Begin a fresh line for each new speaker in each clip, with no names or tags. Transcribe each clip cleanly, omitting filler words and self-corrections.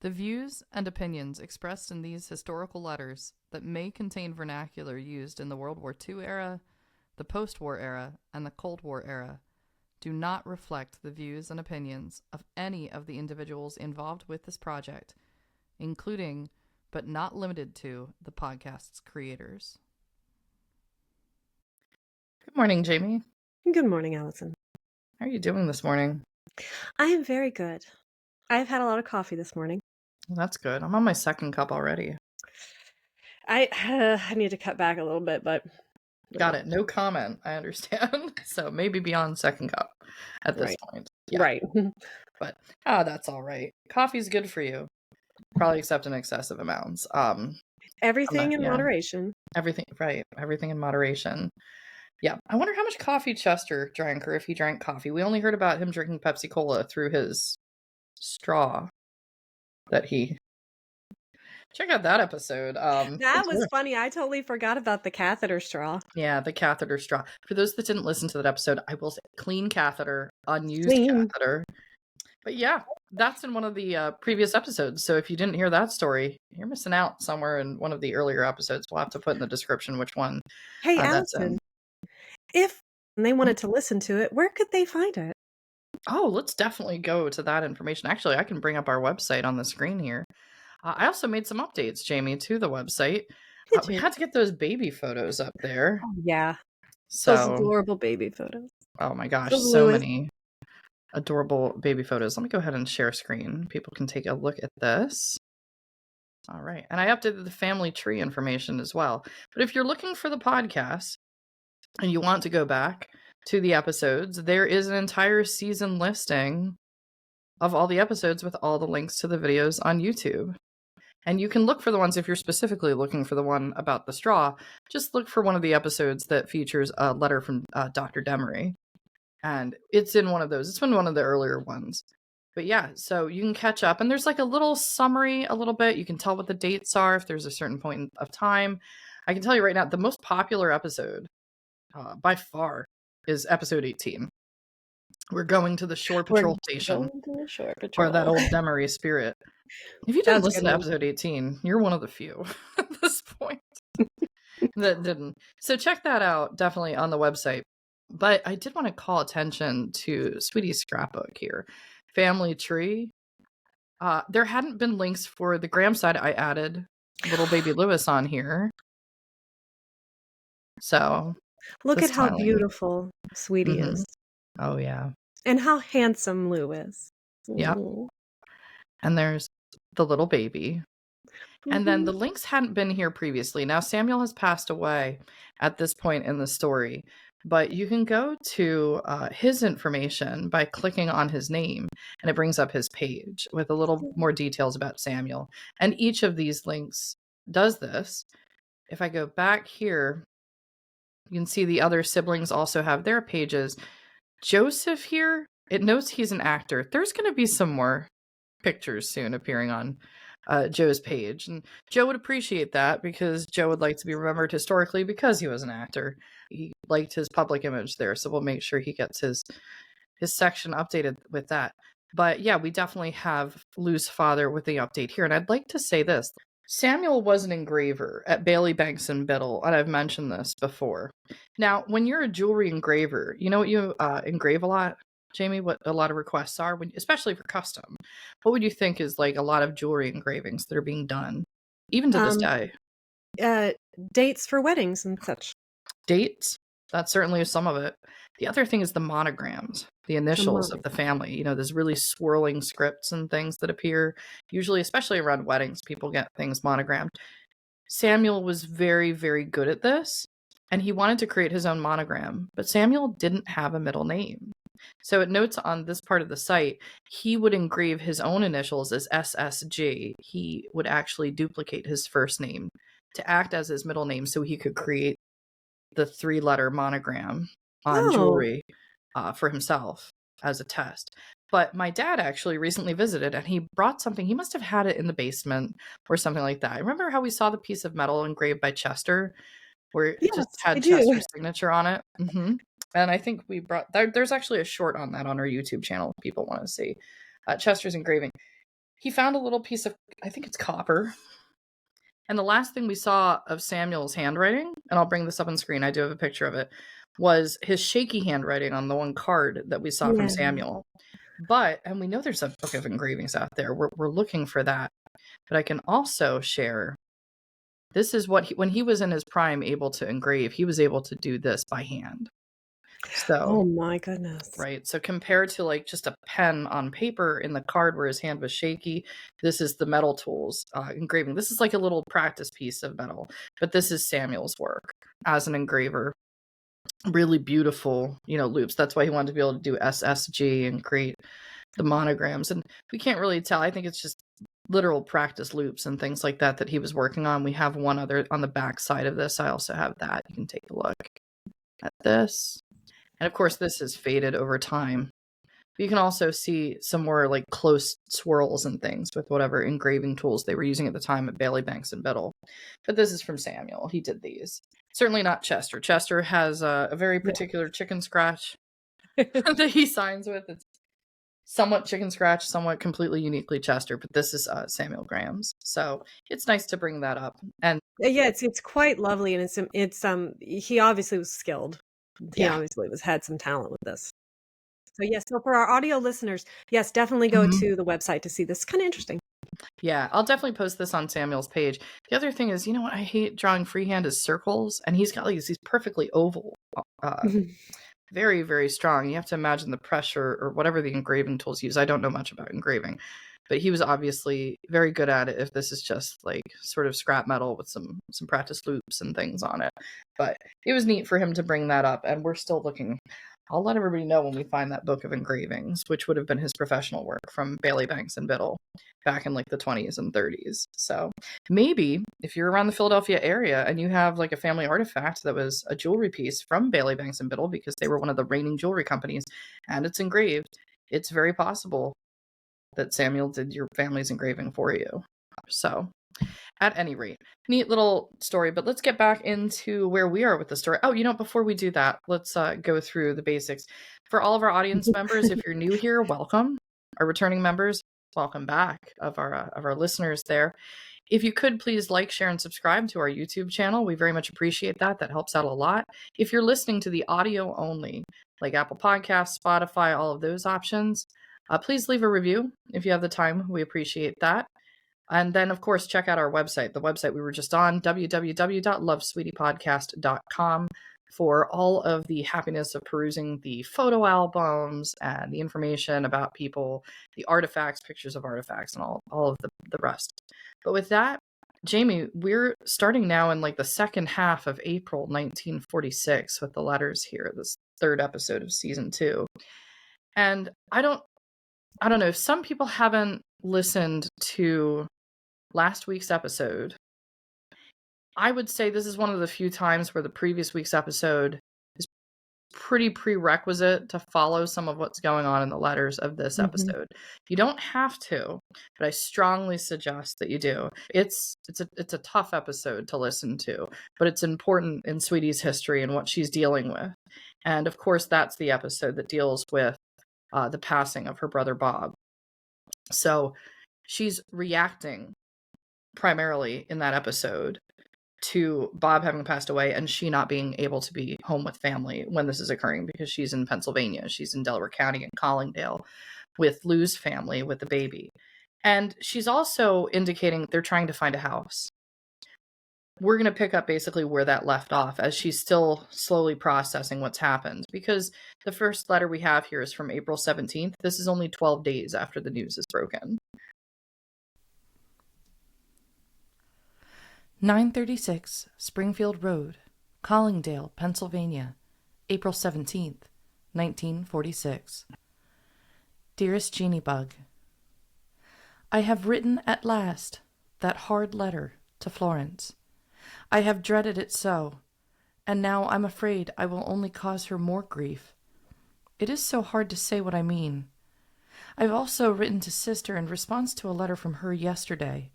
The views and opinions expressed in these historical letters that may contain vernacular used in the World War II era, the post-war era, and the Cold War era do not reflect the views and opinions of any of the individuals involved with this project, including, but not limited to, the podcast's creators. Good morning, Jamie.
Good morning, Allison.
How are you doing this morning?
I am very good. I've had a lot of coffee this morning.
Well, that's good. I'm on my second cup already.
I need to cut back a little bit, but...
Got it. No comment. I understand. So maybe beyond second cup at this point. Yeah.
Right.
But that's all right. Coffee's good for you. Probably except in excessive amounts.
Everything in moderation.
Everything, right. Everything in moderation. Yeah. I wonder how much coffee Chester drank, or if he drank coffee. We only heard about him drinking Pepsi Cola through his straw that he... Check out that episode.
That was funny. I totally forgot about the catheter straw.
Yeah, the catheter straw. For those that didn't listen to that episode, I will say clean catheter, unused catheter. But yeah, that's in one of the previous episodes. So if you didn't hear that story, you're missing out somewhere in one of the earlier episodes. We'll have to put in the description which one.
Hey, Allison, if they wanted to listen to it, where could they find it?
Oh, let's definitely go to that information. Actually, I can bring up our website on the screen here. I also made some updates, Jamie, to the website. We had to get those baby photos up there.
Oh, yeah.
So,
those adorable baby photos.
Oh my gosh, so many adorable baby photos. Let me go ahead and share screen. People can take a look at this. All right. And I updated the family tree information as well. But if you're looking for the podcast and you want to go back to the episodes, there is an entire season listing of all the episodes with all the links to the videos on YouTube. And you can look for the ones, if you're specifically looking for the one about the straw, just look for one of the episodes that features a letter from Dr. Demery. And it's in one of those. It's been one of the earlier ones. But yeah, so you can catch up. And there's like a little summary, a little bit. You can tell what the dates are if there's a certain point of time. I can tell you right now, the most popular episode by far is episode 18. We're going to the Shore Patrol Station. Or that old Demery spirit. If you didn't listen to episode 18, you're one of the few at this point that didn't. So check that out, definitely on the website. But I did want to call attention to Sweetie's scrapbook here. Family tree. There hadn't been links for the Graham side. I added little baby Lewis on here. So
look at how beautiful Sweetie is.
Oh, yeah.
And how handsome Lou is.
Yeah. And there's the little baby. And then the links hadn't been here previously. Now, Samuel has passed away at this point in the story, but you can go to his information by clicking on his name, and it brings up his page with a little more details about Samuel. And each of these links does this. If I go back here, you can see the other siblings also have their pages. Joseph here, it notes he's an actor. There's going to be some more pictures soon appearing on Joe's page, and Joe would appreciate that because Joe would like to be remembered historically because he was an actor. He liked his public image there, so we'll make sure he gets his section updated with that. But yeah, we definitely have Lou's father with the update here, and I'd like to say this. Samuel was an engraver at Bailey, Banks & Biddle, and I've mentioned this before. Now, when you're a jewelry engraver, you know what you engrave a lot? Jamie, what a lot of requests are, especially for custom. What would you think is like a lot of jewelry engravings that are being done, even to this day?
Dates for weddings and such.
Dates? That certainly is some of it. The other thing is the monograms, the initials of the family. You know, there's really swirling scripts and things that appear, usually, especially around weddings, people get things monogrammed. Samuel was very, very good at this, and he wanted to create his own monogram, but Samuel didn't have a middle name. So it notes on this part of the site, he would engrave his own initials as SSG. He would actually duplicate his first name to act as his middle name so he could create the 3-letter monogram on jewelry for himself as a test. But my dad actually recently visited, and he brought something. He must have had it in the basement or something like that. Remember how we saw the piece of metal engraved by Chester where it just had Chester's signature on it? And I think we brought... There's actually a short on that on our YouTube channel if people want to see. Chester's engraving. he found a little piece of, I think it's copper. And the last thing we saw of Samuel's handwriting, and I'll bring this up on screen, I do have a picture of it, was his shaky handwriting on the one card that we saw from Samuel. But, and we know there's a book of engravings out there. We're looking for that. But I can also share, this is what, when he was in his prime able to engrave, he was able to do this by hand. So,
oh my goodness.
Right. So compared to like just a pen on paper in the card where his hand was shaky, this is the metal tools engraving. This is like a little practice piece of metal, but this is Samuel's work as an engraver. Really beautiful, loops. That's why he wanted to be able to do SSG and create the monograms. And we can't really tell. I think it's just literal practice loops and things like that he was working on. We have one other on the back side of this. I also have that. You can take a look at this. And of course, this has faded over time. But you can also see some more like close swirls and things with whatever engraving tools they were using at the time at Bailey, Banks, and Biddle. But this is from Samuel. He did these. Certainly not Chester. Chester has a very particular chicken scratch that he signs with. It's somewhat chicken scratch, somewhat completely uniquely Chester, but this is Samuel Graham's. So it's nice to bring that up. And
yeah, it's quite lovely, and it's he obviously was skilled. He obviously had some talent with this. So yes, so for our audio listeners, yes, definitely go to the website to see this. It's kind of interesting.
Yeah, I'll definitely post this on Samuel's page. The other thing is, what I hate drawing freehand is circles, and he's got like these perfectly oval, very, very strong. You have to imagine the pressure or whatever the engraving tools use. I don't know much about engraving, but he was obviously very good at it if this is just like sort of scrap metal with some practice loops and things on it. But it was neat for him to bring that up, and we're still looking. I'll let everybody know when we find that book of engravings, which would have been his professional work from Bailey, Banks, and Biddle back in like the 20s and 30s. So maybe if you're around the Philadelphia area and you have like a family artifact that was a jewelry piece from Bailey, Banks, and Biddle, because they were one of the reigning jewelry companies, and it's engraved, it's very possible that Samuel did your family's engraving for you. So at any rate, neat little story, but let's get back into where we are with the story. Oh, before we do that, let's go through the basics. For all of our audience members, if you're new here, welcome. Our returning members, welcome back. Of our listeners there. If you could please like, share, and subscribe to our YouTube channel. We very much appreciate that. That helps out a lot. If you're listening to the audio only, like Apple Podcasts, Spotify, all of those options, please leave a review if you have the time. We appreciate that. And then, of course, check out our website, the website we were just on, www.lovesweetiepodcast.com, for all of the happiness of perusing the photo albums and the information about people, the artifacts, pictures of artifacts, and all of the rest. But with that, Jamie, we're starting now in like the second half of April 1946 with the letters here, this third episode of season 2. And I don't know, if some people haven't listened to last week's episode, I would say this is one of the few times where the previous week's episode is pretty prerequisite to follow some of what's going on in the letters of this episode. You don't have to, but I strongly suggest that you do. It's a tough episode to listen to, but it's important in Sweetie's history and what she's dealing with. And of course, that's the episode that deals with the passing of her brother Bob. So she's reacting primarily in that episode to Bob having passed away and she not being able to be home with family when this is occurring, because she's in Pennsylvania. She's in Delaware County in Collingdale with Lou's family with the baby. And she's also indicating they're trying to find a house. We're going to pick up basically where that left off as she's still slowly processing what's happened, because the first letter we have here is from April 17th. This is only 12 days after the news is broken.
936 Springfield Road, Collingdale, Pennsylvania, April 17th, 1946. Dearest Jeannie Bug, I have written at last that hard letter to Florence. I have dreaded it so, and now I'm afraid I will only cause her more grief. It is so hard to say what I mean. I've also written to Sister in response to a letter from her yesterday.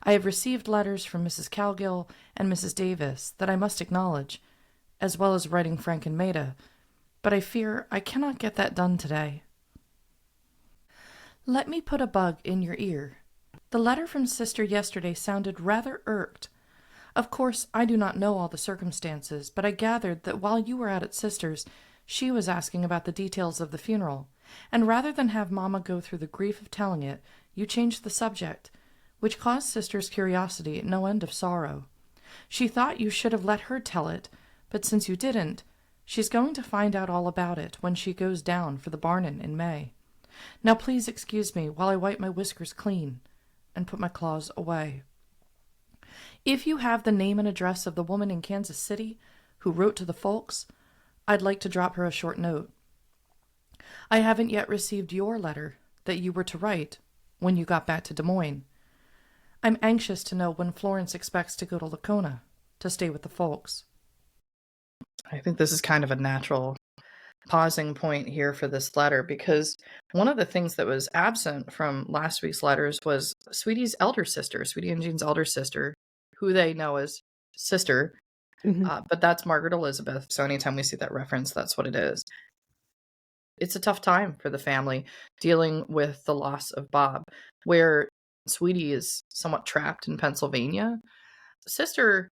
I have received letters from Mrs. Cowgill and Mrs. Davis that I must acknowledge, as well as writing Frank and Maida, but I fear I cannot get that done today. Let me put a bug in your ear The letter from Sister yesterday sounded rather irked. Of course, I do not know all the circumstances, but I gathered that while you were out at Sister's, she was asking about the details of the funeral, and rather than have Mamma go through the grief of telling it, you changed the subject, which caused Sister's curiosity and no end of sorrow. She thought you should have let her tell it, but since you didn't, she's going to find out all about it when she goes down for the Barnin in May. Now please excuse me while I wipe my whiskers clean and put my claws away. If you have the name and address of the woman in Kansas City who wrote to the folks, I'd like to drop her a short note. I haven't yet received your letter that you were to write when you got back to Des Moines. I'm anxious to know when Florence expects to go to Lacona to stay with the folks.
I think this is kind of a natural pausing point here for this letter, because one of the things that was absent from last week's letters was Sweetie's elder sister, Sweetie and Jean's elder sister, who they know as Sister, but that's Margaret Elizabeth. So anytime we see that reference, that's what it is. It's a tough time for the family dealing with the loss of Bob, where Sweetie is somewhat trapped in Pennsylvania. Sister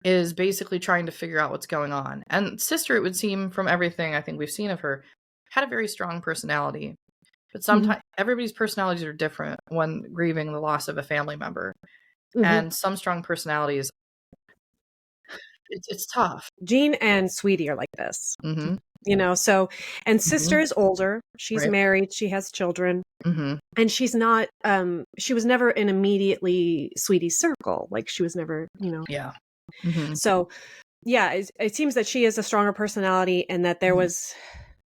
is basically trying to figure out what's going on. And Sister, it would seem from everything I think we've seen of her, had a very strong personality. But sometimes everybody's personalities are different when grieving the loss of a family member. And some strong personalities, it's tough.
Jean and Sweetie are like this. You know, so, and Sister is older. She's married. She has children. And she's not, she was never in immediately Sweetie's circle. Like, she was never, you know.
Yeah.
So, yeah, it seems that she has a stronger personality, and that there was,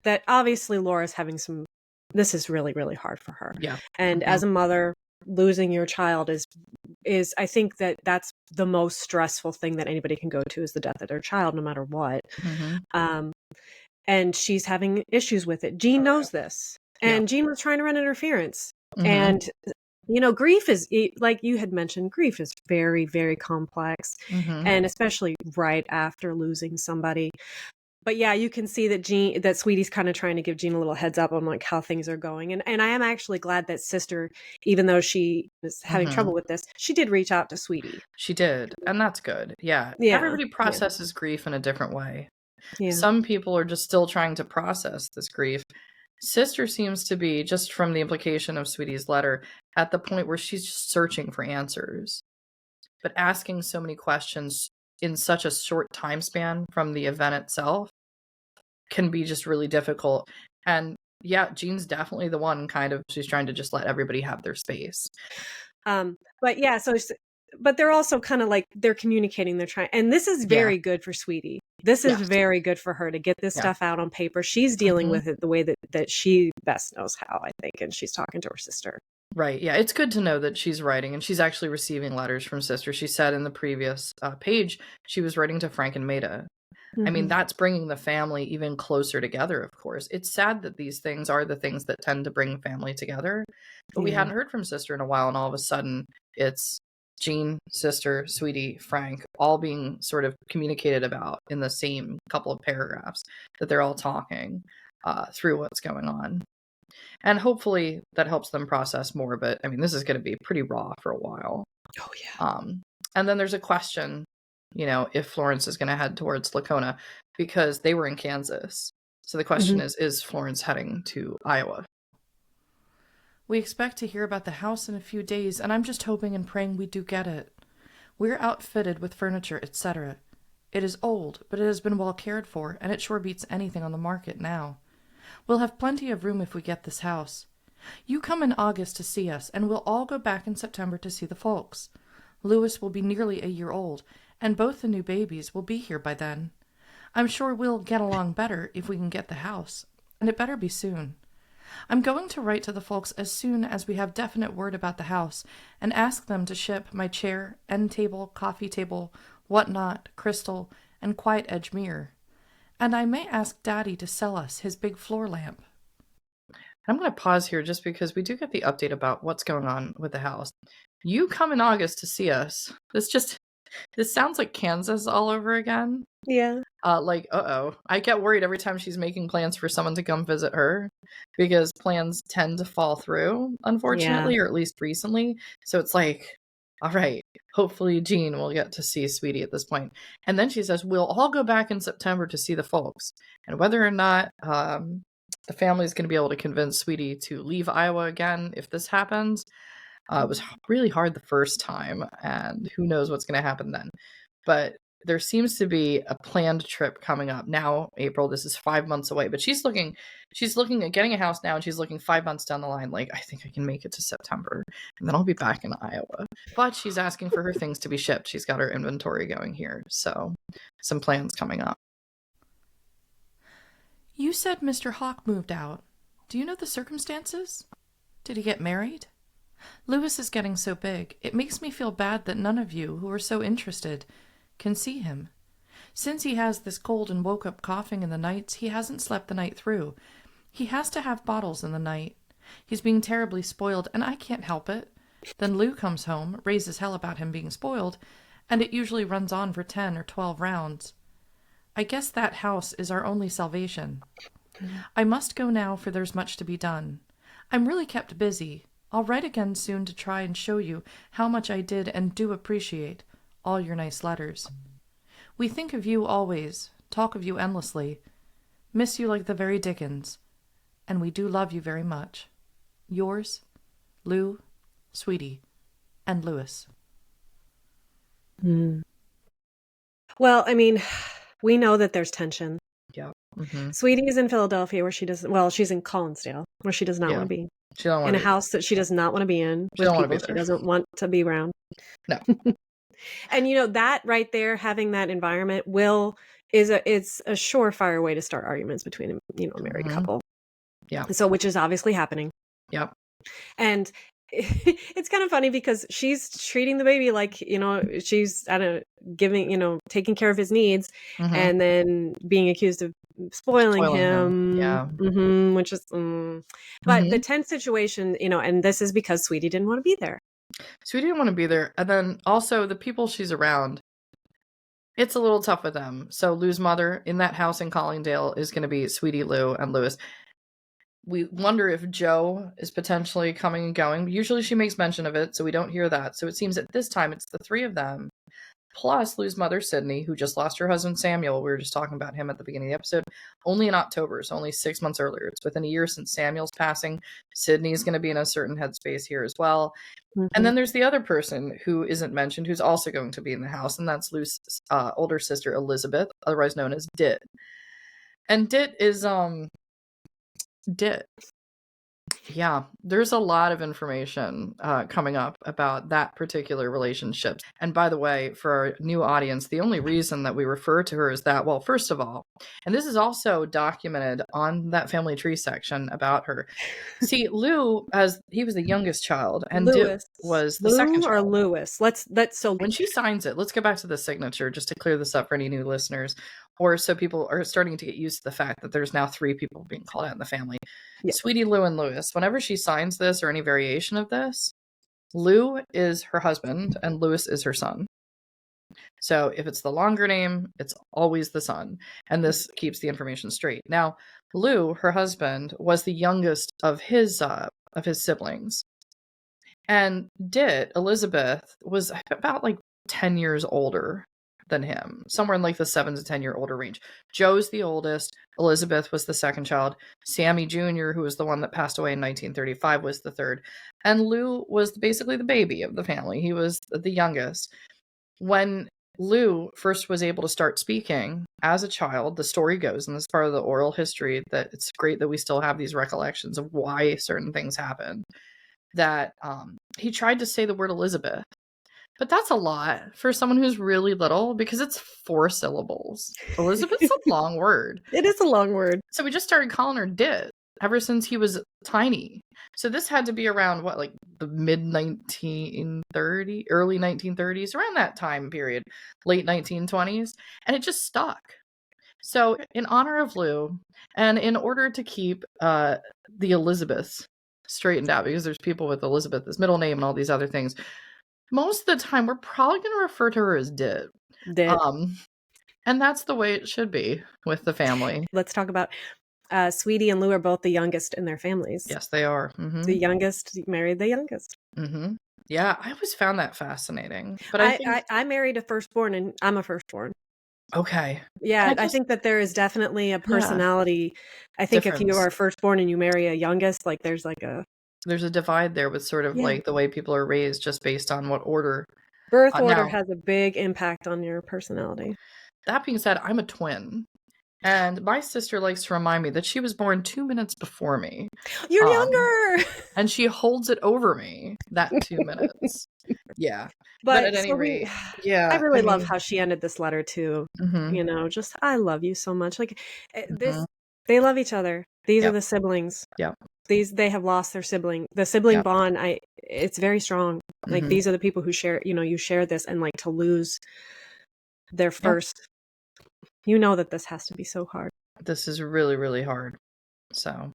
that obviously Laura's having some, this is really, really hard for her.
Yeah.
And as a mother, losing your child is I think that's the most stressful thing that anybody can go to, is the death of their child, no matter what. And she's having issues with it. Jean knows this, and Jean was trying to run interference. And you know, grief is, like you had mentioned, grief is very, very complex, and especially right after losing somebody. But yeah, you can see that Sweetie's kind of trying to give Jean a little heads up on like how things are going. And I am actually glad that Sister, even though she was having trouble with this, she did reach out to Sweetie.
She did. And that's good. Yeah. Everybody processes grief in a different way. Some people are just still trying to process this grief. Sister seems to be, just from the implication of Sweetie's letter, at the point where she's just searching for answers, but asking so many questions in such a short time span from the event itself can be just really difficult. And yeah, Jean's definitely the one she's trying to just let everybody have their space.
But yeah, but they're also kind of like, they're communicating, they're trying, and this is very good for Sweetie. This is very good for her to get this stuff out on paper. She's dealing with it the way that she best knows how, I think, and she's talking to her sister.
Right. Yeah. It's good to know that she's writing, and she's actually receiving letters from Sister. She said in the previous page she was writing to Frank and Maida. I mean, that's bringing the family even closer together, of course. It's sad that these things are the things that tend to bring family together. But we hadn't heard from Sister in a while, and all of a sudden it's Jean, Sister, Sweetie, Frank, all being sort of communicated about in the same couple of paragraphs, that they're all talking through what's going on. And hopefully that helps them process more. But I mean, this is going to be pretty raw for a while.
Oh, yeah.
And then there's a question, you know, if Florence is going to head towards Lacona, because they were in Kansas. So the question is Florence heading to Iowa?
We expect to hear about the house in a few days, and I'm just hoping and praying we do get it. We're outfitted with furniture, etc. It is old, but it has been well cared for, and it sure beats anything on the market now. We'll have plenty of room if we get this house. You come in August to see us, and we'll all go back in September to see the folks. Louis will be nearly a year old, and both the new babies will be here by then. I'm sure we'll get along better if we can get the house, and it better be soon. I'm going to write to the folks as soon as we have definite word about the house, and ask them to ship my chair, end table, coffee table, whatnot, crystal, and quiet edge mirror. And I may ask Daddy to sell us his big floor lamp.
I'm going to pause here just because we do get the update about what's going on with the house. You come in August to see us. This sounds like Kansas all over again.
Yeah.
I get worried every time she's making plans for someone to come visit her, because plans tend to fall through, unfortunately, or at least recently. So it's like, all right, hopefully Jean will get to see Sweetie at this point. And then she says, we'll all go back in September to see the folks. And whether or not the family is going to be able to convince Sweetie to leave Iowa again if this happens, it was really hard the first time, and who knows what's going to happen then. But there seems to be a planned trip coming up now. April, this is 5 months away, but she's looking at getting a house now, and she's looking 5 months down the line. Like, I think I can make it to September, and then I'll be back in Iowa. But she's asking for her things to be shipped. She's got her inventory going here, so some plans coming up.
You said Mr. Hawk moved out. Do you know the circumstances? Did he get married? Lewis is getting so big, it makes me feel bad that none of you, who are so interested, can see him. Since he has this cold and woke up coughing in the nights, he hasn't slept the night through. He has to have bottles in the night. He's being terribly spoiled, and I can't help it. Then Lou comes home, raises hell about him being spoiled, and it usually runs on for 10 or 12 rounds. I guess that house is our only salvation. I must go now, for there's much to be done. I'm really kept busy. I'll write again soon to try and show you how much I did and do appreciate all your nice letters. We think of you always, talk of you endlessly, miss you like the very dickens, and we do love you very much. Yours, Lou, Sweetie, and Lewis.
Well, I mean, we know that there's tension.
Yeah. Mm-hmm.
Sweetie is in Philadelphia, where she doesn't. Well, she's in Collinsdale, where she does not want to be.
She don't want
in a house that she does not want to be in, with people she doesn't want to be around.
No.
And that right there, having that environment it's a surefire way to start arguments between a married couple.
Yeah.
So, which is obviously happening.
Yep.
And it's kind of funny because she's treating the baby like, she's taking care of his needs, and then being accused of spoiling him.
Yeah.
Which is, but the tense situation, and this is because Sweetie didn't want to be there.
Sweetie didn't want to be there. And then also the people she's around, it's a little tough with them. So Lou's mother in that house in Collingdale is going to be Sweetie, Lou, and Lewis. We wonder if Joe is potentially coming and going. Usually she makes mention of it, so we don't hear that. So it seems at this time it's the three of them, plus Lou's mother, Sidney, who just lost her husband, Samuel. We were just talking about him at the beginning of the episode. Only in October, so only 6 months earlier. It's within a year since Samuel's passing. Sidney is going to be in a certain headspace here as well. And then there's the other person who isn't mentioned, who's also going to be in the house, and that's Lou's older sister, Elizabeth, otherwise known as Dit. And Dit is, Dit. Yeah, there's a lot of information coming up about that particular relationship. And by the way, for our new audience, the only reason that we refer to her is that, well, first of all, and this is also documented on that family tree section about her. See, Lou, he was the youngest child, and Dit was the second child.
Or Lewis. So
when she signs it, let's go back to the signature just to clear this up for any new listeners, or so people are starting to get used to the fact that there's now 3 people being called out in the family. Yeah. Sweetie, Lou, and Lewis. Whenever she signs this or any variation of this, Lou is her husband and Lewis is her son. So if it's the longer name, it's always the son. And this keeps the information straight. Now, Lou, her husband, was the youngest of his siblings. And Dit, Elizabeth, was about 10 years older than him, somewhere in the 7 to 10 year older range. Joe's the oldest. Elizabeth was the second child. Sammy Jr., who was the one that passed away in 1935, was the third. And Lou was basically the baby of the family. He was the youngest. When Lou first was able to start speaking as a child, the story goes, and this is part of the oral history, that it's great that we still have these recollections of why certain things happened, that he tried to say the word Elizabeth. But that's a lot for someone who's really little, because it's 4 syllables. Elizabeth's a long word.
It is a long word.
So we just started calling her Dit ever since he was tiny. So this had to be around the mid-1930s, early 1930s, around that time period, late 1920s. And it just stuck. So in honor of Lou, and in order to keep the Elizabeths straightened out, because there's people with Elizabeth as middle name and all these other things, most of the time, we're probably going to refer to her as Dit. And that's the way it should be with the family.
Let's talk about Sweetie and Lou are both the youngest in their families.
Yes, they are.
The youngest married the youngest.
Yeah, I always found that fascinating. But I think
I married a firstborn, and I'm a firstborn.
okay.
Yeah, I think that there is definitely a personality. I think if you
Difference.
are firstborn and you marry a youngest, like there's
a divide there with sort of like the way people are raised just based on what order.
Birth order
Now,
has a big impact on your personality.
That being said, I'm a twin. And my sister likes to remind me that she was born 2 minutes before me.
You're younger!
And she holds it over me, that 2 minutes. Yeah. But at any rate, yeah.
I really love how she ended this letter too. You know, just, I love you so much. Like they love each other. These are the siblings.
Yeah.
They have lost their sibling. The sibling bond, it's very strong. Like these are the people who share, you share this, and like to lose their first, you know that this has to be so hard.
This is really, really hard. So,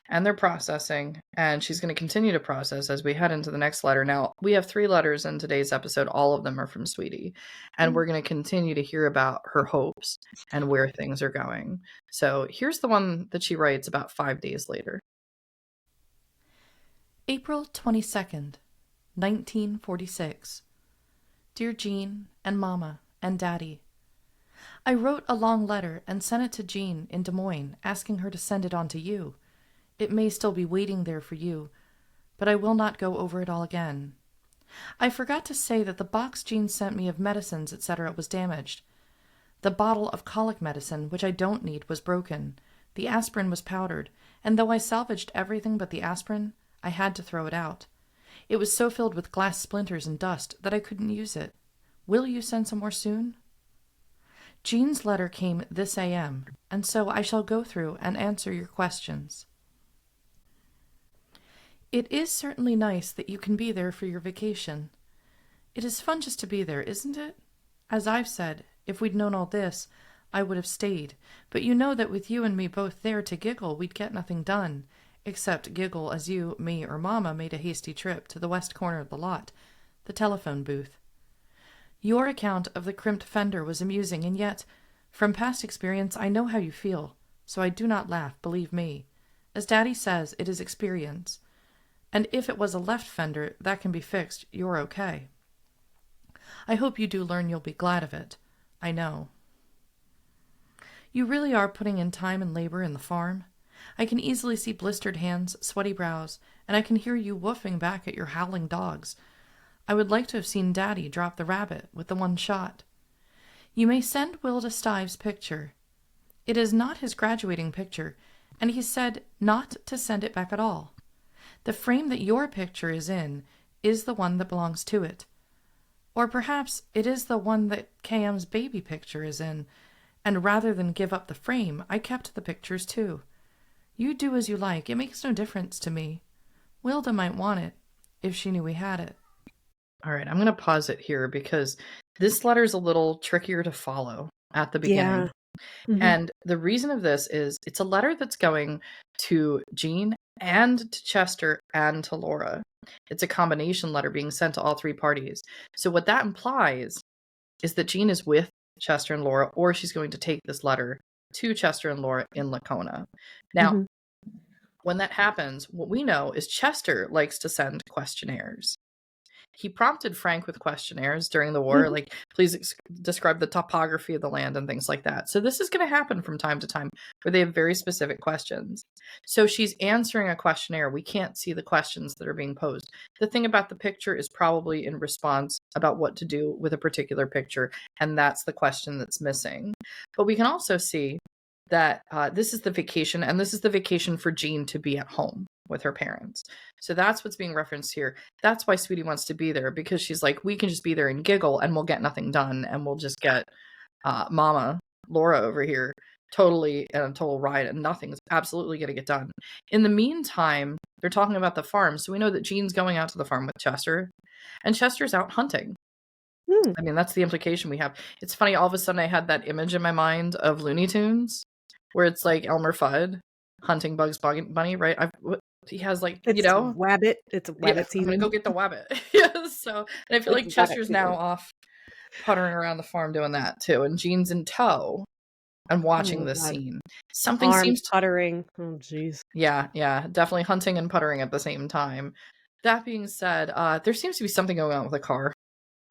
and they're processing, and she's going to continue to process as we head into the next letter. Now, we have 3 letters in today's episode. All of them are from Sweetie, and we're going to continue to hear about her hopes and where things are going. So here's the one that she writes about 5 days later.
April 22nd, 1946. Dear Jean and Mama and Daddy, I wrote a long letter and sent it to Jean in Des Moines, asking her to send it on to you. It may still be waiting there for you, but I will not go over it all again. I forgot to say that the box Jean sent me of medicines, etc. was damaged. The bottle of colic medicine, which I don't need, was broken. The aspirin was powdered, and though I salvaged everything but the aspirin, I had to throw it out. It was so filled with glass splinters and dust that I couldn't use it. Will you send some more soon? Jean's letter came this a.m., and so I shall go through and answer your questions. It is certainly nice that you can be there for your vacation. It is fun just to be there, isn't it? As I've said, if we'd known all this, I would have stayed, but you know that with you and me both there to giggle, we'd get nothing done, except giggle as you, me, or Mama made a hasty trip to the west corner of the lot, the telephone booth. Your account of the crimped fender was amusing, and yet, from past experience, I know how you feel, so I do not laugh, believe me. As Daddy says, it is experience. And if it was a left fender, that can be fixed, you're okay. I hope you do learn you'll be glad of it. I know. You really are putting in time and labor in the farm. I can easily see blistered hands, sweaty brows, and I can hear you woofing back at your howling dogs. I would like to have seen Daddy drop the rabbit with the one shot. You may send Will to Stive's picture. It is not his graduating picture, and he said not to send it back at all. The frame that your picture is in is the one that belongs to it. Or perhaps it is the one that KM's baby picture is in, and rather than give up the frame, I kept the pictures too. You do as you like, it makes no difference to me. Wilda might want it, if she knew we had it.
All right, I'm going to pause it here because this letter is a little trickier to follow at the beginning. Yeah. And the reason of this is it's a letter that's going to Jean and to Chester and to Laura. It's a combination letter being sent to all 3 parties. So what that implies is that Jean is with Chester and Laura, or she's going to take this letter to Chester and Laura in Lacona. Now, when that happens, what we know is Chester likes to send questionnaires. He prompted Frank with questionnaires during the war, like, please describe the topography of the land and things like that. So this is going to happen from time to time where they have very specific questions. So she's answering a questionnaire. We can't see the questions that are being posed. The thing about the picture is probably in response about what to do with a particular picture, and that's the question that's missing. But we can also see that this is the vacation, and this is the vacation for Jean to be at home with her parents. So that's what's being referenced here. That's why Sweetie wants to be there, because she's like, we can just be there and giggle and we'll get nothing done, and we'll just get Mama Laura over here totally in a total riot, and nothing's absolutely going to get done. In the meantime, they're talking about the farm. So we know that Jean's going out to the farm with Chester, and Chester's out hunting. I mean, that's the implication we have. It's funny, all of a sudden I had that image in my mind of Looney Tunes where it's like Elmer Fudd hunting Bugs Bunny, right? He has like,
it's Wabbit. It's a Wabbit season.
I'm gonna go get the Wabbit. Yeah, so and I feel like Chester's now off puttering around the farm doing that too. And Jean's in tow and watching this
God.
scene. Something
Arms
seems to...
puttering. Oh, jeez.
Yeah, definitely hunting and puttering at the same time. That being said, there seems to be something going on with the car.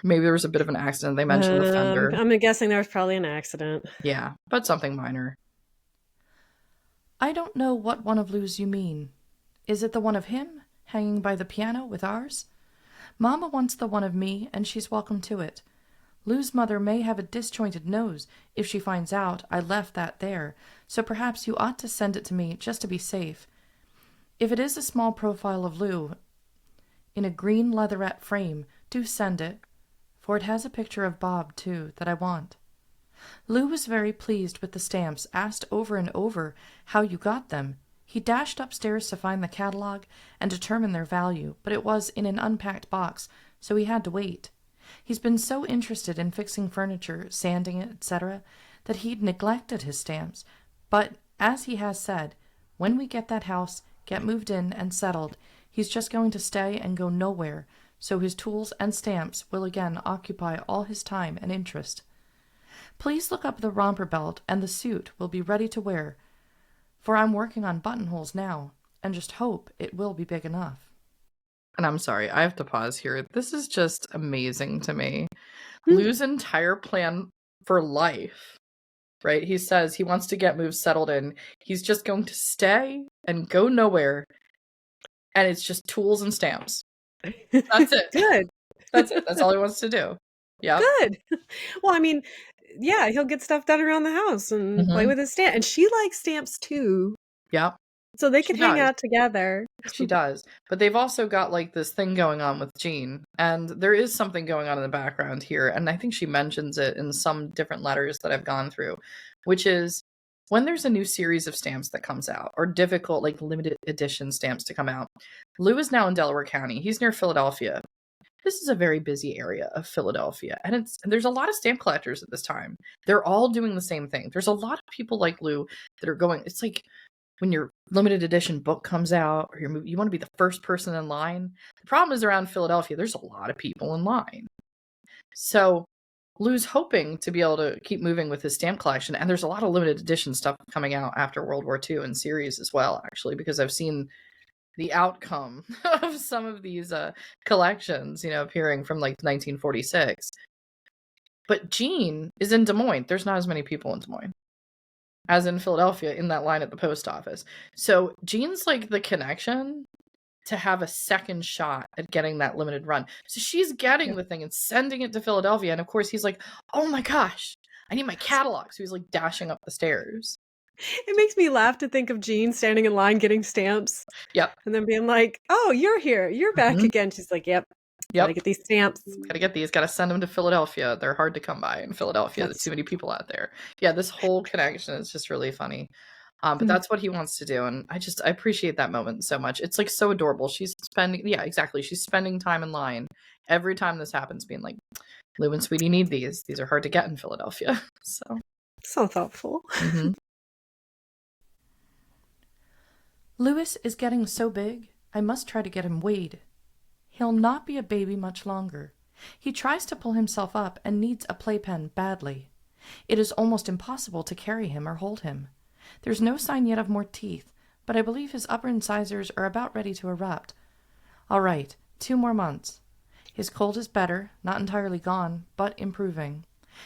Maybe there was a bit of an accident. They mentioned the fender.
I'm guessing there was probably an accident.
Yeah, but something minor.
I don't know what one of Lou's you mean. Is it the one of him, hanging by the piano with ours? Mama wants the one of me, and she's welcome to it. Lou's mother may have a disjointed nose if she finds out I left that there, so perhaps you ought to send it to me just to be safe. If it is a small profile of Lou in a green leatherette frame, do send it, for it has a picture of Bob, too, that I want. Lou was very pleased with the stamps, asked over and over how you got them. He dashed upstairs to find the catalog and determine their value, but it was in an unpacked box, so he had to wait. He's been so interested in fixing furniture, sanding it, etc., that he'd neglected his stamps. But, as he has said, when we get that house, get moved in and settled, he's just going to stay and go nowhere, so his tools and stamps will again occupy all his time and interest. Please look up the romper belt, and the suit will be ready to wear, for I'm working on buttonholes now, and just hope it will be big enough.
And I'm sorry, I have to pause here. This is just amazing to me. Lou's entire plan for life, right? He says he wants to get moved, settled in. He's just going to stay and go nowhere, and it's just tools and stamps. That's it.
Good.
That's it. That's all he wants to do. Yeah.
Good. Well, I mean, yeah, he'll get stuff done around the house and play with his stamp. And she likes stamps too.
Yep.
So they can hang out together.
She does. But they've also got like this thing going on with Jean. And there is something going on in the background here. And I think she mentions it in some different letters that I've gone through, which is when there's a new series of stamps that comes out, or difficult, like limited edition stamps to come out. Lou is now in Delaware County. He's near Philadelphia. This is a very busy area of Philadelphia, and there's a lot of stamp collectors at this time. They're all doing the same thing. There's a lot of people like Lou that are going, it's like when your limited edition book comes out, or you want to be the first person in line. The problem is around Philadelphia, there's a lot of people in line. So Lou's hoping to be able to keep moving with his stamp collection, and there's a lot of limited edition stuff coming out after World War II in series as well, actually, because I've seen the outcome of some of these collections, appearing from like 1946. But Jean is in Des Moines. There's not as many people in Des Moines as in Philadelphia in that line at the post office. So Jean's like the connection to have a second shot at getting that limited run. So she's getting the thing and sending it to Philadelphia. And of course he's like, oh my gosh, I need my catalog. So he's like dashing up the stairs.
It makes me laugh to think of Jean standing in line getting stamps.
Yep.
And then being like, oh, you're here. You're back again. She's like, yep. Gotta get these stamps.
Gotta get these. Gotta send them to Philadelphia. They're hard to come by in Philadelphia. There's too many people out there. Yeah, this whole connection is just really funny. But that's what he wants to do. And I appreciate that moment so much. It's like so adorable. She's spending time in line every time this happens, being like, Lou and Sweetie need these. These are hard to get in Philadelphia.
So thoughtful.
Louis is getting so big, I must try to get him weighed. He'll not be a baby much longer. He tries to pull himself up and needs a playpen badly. It is almost impossible to carry him or hold him. There's no sign yet of more teeth, but I believe his upper incisors are about ready to erupt. All right, 2 more months. His cold is better, not entirely gone, but improving.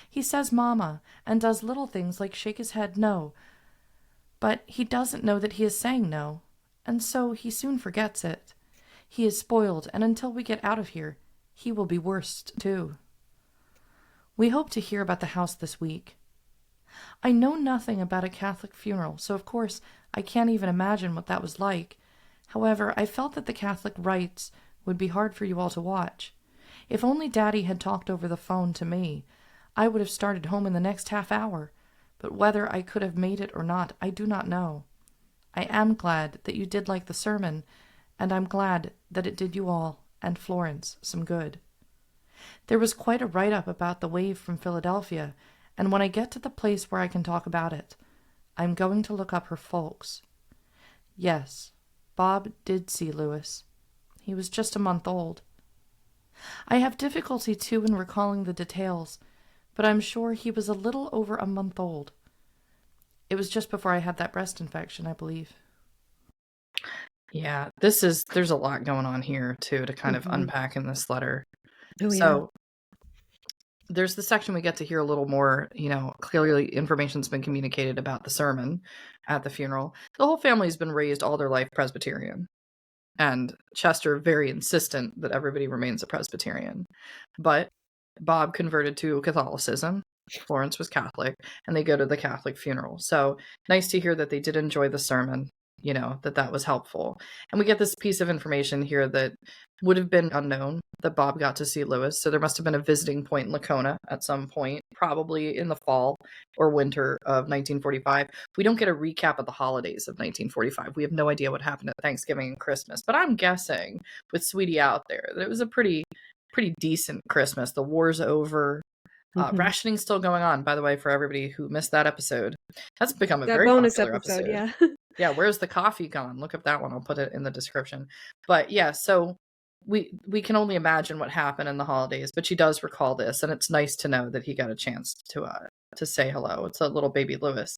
He says mama, and does little things like shake his head no. But he doesn't know that he is saying no, and so he soon forgets it. He is spoiled, and until we get out of here, he will be worse, too. We hope to hear about the house this week. I know nothing about a Catholic funeral, so of course I can't even imagine what that was like. However, I felt that the Catholic rites would be hard for you all to watch. If only Daddy had talked over the phone to me, I would have started home in the next half hour, but whether I could have made it or not, I do not know. I am glad that you did like the sermon, and I'm glad that it did you all, and Florence, some good. There was quite a write-up about the wave from Philadelphia, and when I get to the place where I can talk about it, I'm going to look up her folks. Yes, Bob did see Louis. He was just a month old. I have difficulty, too, in recalling the details, but I'm sure he was a little over a month old. It was just before I had that breast infection, I believe.
Yeah, there's a lot going on here, too, to kind of unpack in this letter.
Oh,
So there's the section we get to hear a little more, clearly information's been communicated about the sermon at the funeral. The whole family's been raised all their life Presbyterian. And Chester very insistent that everybody remains a Presbyterian. But Bob converted to Catholicism. Florence was Catholic, and they go to the Catholic funeral. So nice to hear that they did enjoy the sermon, that was helpful. And we get this piece of information here that would have been unknown, that Bob got to see Lewis. So there must have been a visiting point in Lacona at some point, probably in the fall or winter of 1945. We don't get a recap of the holidays of 1945. We have no idea what happened at Thanksgiving and Christmas. But I'm guessing, with Sweetie out there, that it was a pretty decent Christmas. The war's over. Rationing's still going on, by the way, for everybody who missed that episode. That's become a very
bonus
popular episode.
Yeah.
Yeah, where's the coffee gone? Look up that one. I'll put it in the description. But yeah, so we can only imagine what happened in the holidays, but she does recall this, and it's nice to know that he got a chance to say hello. It's a little baby Lewis.